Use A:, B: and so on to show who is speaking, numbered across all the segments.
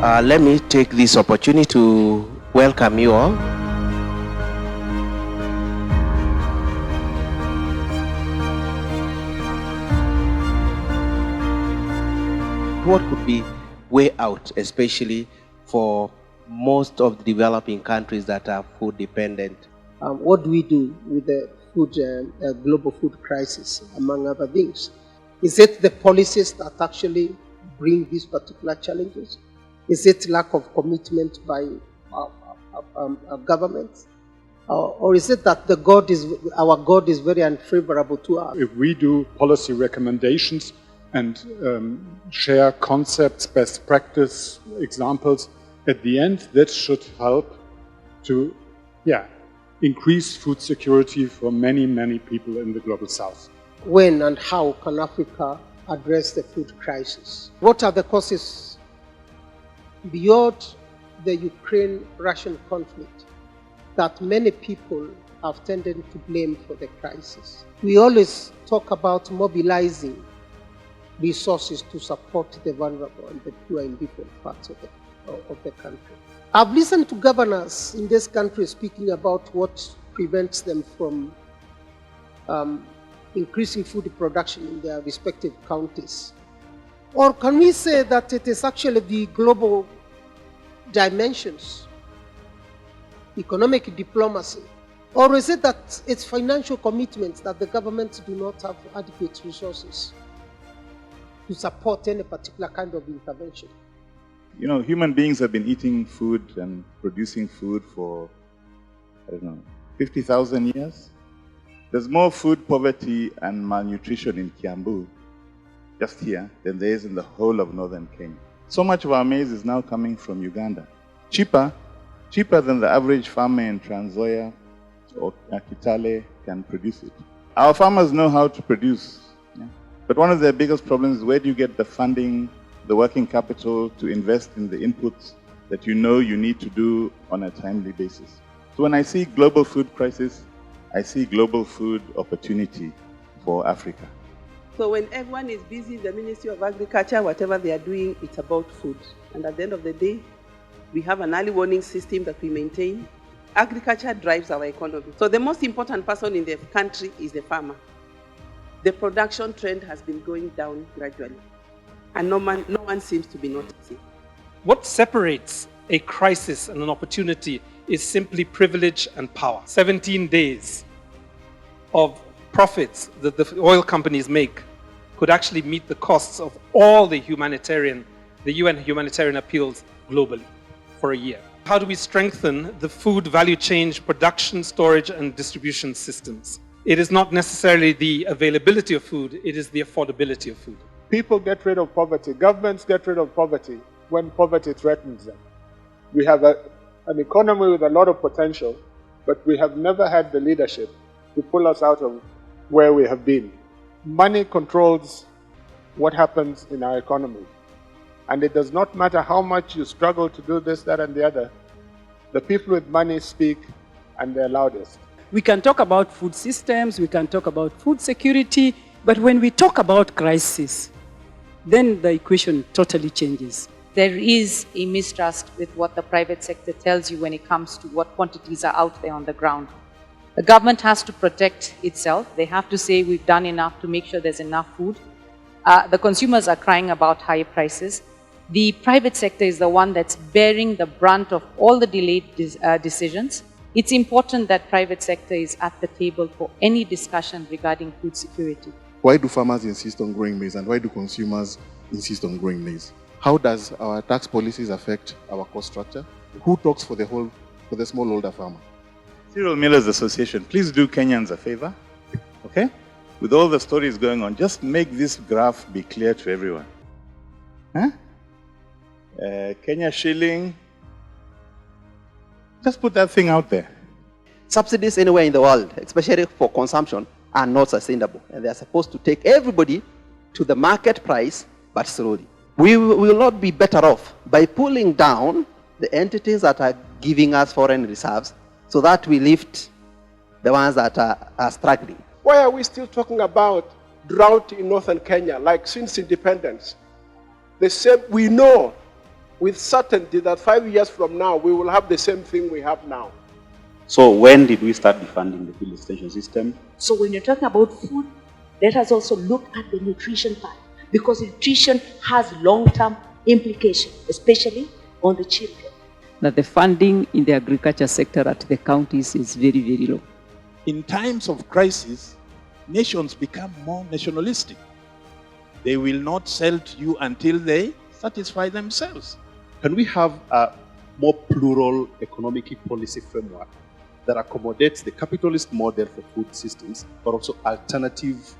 A: Let me take this opportunity to welcome you all. What could be way out, especially for most of the developing countries that are food dependent?
B: What do we do with the food, global food crisis, among other things? Is it the policies that actually bring these particular challenges? Is it lack of commitment by governments? Or is it that our God is very unfavorable to us?
C: If we do policy recommendations and share concepts, best practice examples, at the end that should help to increase food security for many, many people in the global south.
B: When and how can Africa address the food crisis? What are the causes beyond the Ukraine-Russian conflict that many people have tended to blame for the crisis? We always talk about mobilizing resources to support the vulnerable and the poor in different parts of the country. I've listened to governors in this country speaking about what prevents them from increasing food production in their respective counties. Or can we say that it is actually the global dimensions, economic diplomacy, or is it that it's financial commitments that the governments do not have adequate resources to support any particular kind of intervention?
D: You know, human beings have been eating food and producing food for, 50,000 years. There's more food poverty and malnutrition in Kiambu, just here, than there is in the whole of northern Kenya. So much of our maize is now coming from Uganda. Cheaper than the average farmer in Trans Nzoia or Kitale can produce it. Our farmers know how to produce, but one of their biggest problems is where do you get the funding, the working capital to invest in the inputs that you know you need to do on a timely basis. So when I see global food crisis, I see global food opportunity for Africa.
E: So when everyone is busy, the Ministry of Agriculture, whatever they are doing, it's about food. And at the end of the day, we have an early warning system that we maintain. Agriculture drives our economy. So the most important person in the country is the farmer. The production trend has been going down gradually, and no one seems to be noticing.
F: What separates a crisis and an opportunity is simply privilege and power. 17 days of profits that the oil companies make could actually meet the costs of all the UN humanitarian appeals globally for a year. How do we strengthen the food value chain production, storage, and distribution systems? It is not necessarily the availability of food, it is the affordability of food.
G: People get rid of poverty, governments get rid of poverty when poverty threatens them. We have an economy with a lot of potential, but we have never had the leadership to pull us out of where we have been. Money controls what happens in our economy. And it does not matter how much you struggle to do this, that, and the other. The people with money speak, and they're loudest.
H: We can talk about food systems, we can talk about food security, but when we talk about crisis, then the equation totally changes.
I: There is a mistrust with what the private sector tells you when it comes to what quantities are out there on the ground. The government has to protect itself. They have to say we've done enough to make sure there's enough food. The consumers are crying about higher prices. The private sector is the one that's bearing the brunt of all the delayed decisions. It's important that private sector is at the table for any discussion regarding food security.
J: Why do farmers insist on growing maize and why do consumers insist on growing maize? How does our tax policies affect our cost structure? Who talks for the smallholder farmer?
D: Cereal Millers Association, please do Kenyans a favor, okay? With all the stories going on, just make this graph be clear to everyone. Kenya shilling, just put that thing out there.
A: Subsidies anywhere in the world, especially for consumption, are not sustainable. And they are supposed to take everybody to the market price, but slowly. We will not be better off by pulling down the entities that are giving us foreign reserves so that we lift the ones that are struggling.
G: Why are we still talking about drought in northern Kenya, like since independence? We know with certainty that 5 years from now, we will have the same thing we have now.
K: So when did we start defunding the field extension system?
L: So when you're talking about food, let us also look at the nutrition part, because nutrition has long-term implications, especially on the children.
H: That the funding in the agriculture sector at the counties is very, very low.
M: In times of crisis, nations become more nationalistic. They will not sell to you until they satisfy themselves.
N: Can we have a more plural economic policy framework that accommodates the capitalist model for food systems, but also alternative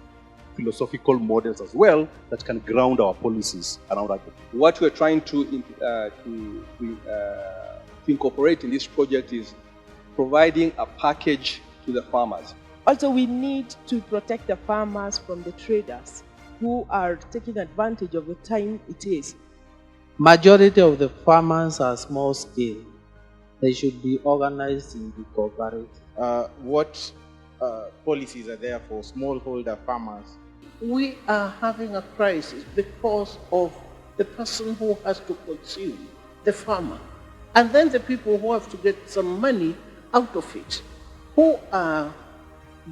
N: philosophical models as well that can ground our policies around that?
O: What we're trying to incorporate in this project is providing a package to the farmers.
P: Also, we need to protect the farmers from the traders who are taking advantage of the time it is.
Q: Majority of the farmers are small scale. They should be organized in the cooperative.
R: What policies are there for smallholder farmers?
S: We are having a crisis because of the person who has to consume, the farmer, and then the people who have to get some money out of it, who are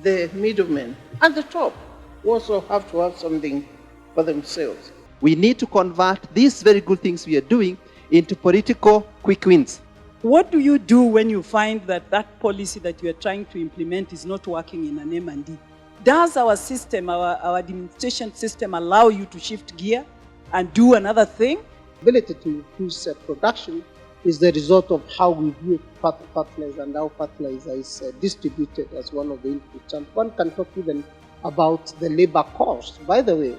S: the middlemen, and the top who also have to have something for themselves.
A: We need to convert these very good things we are doing into political quick wins.
H: What do you do when you find that that policy that you are trying to implement is not working in an M&D? Does our system, our administration system, allow you to shift gear and do another thing?
B: Ability to increase production is the result of how we view fertilizer and how fertilizer is distributed as one of the inputs. And one can talk even about the labor cost. By the way,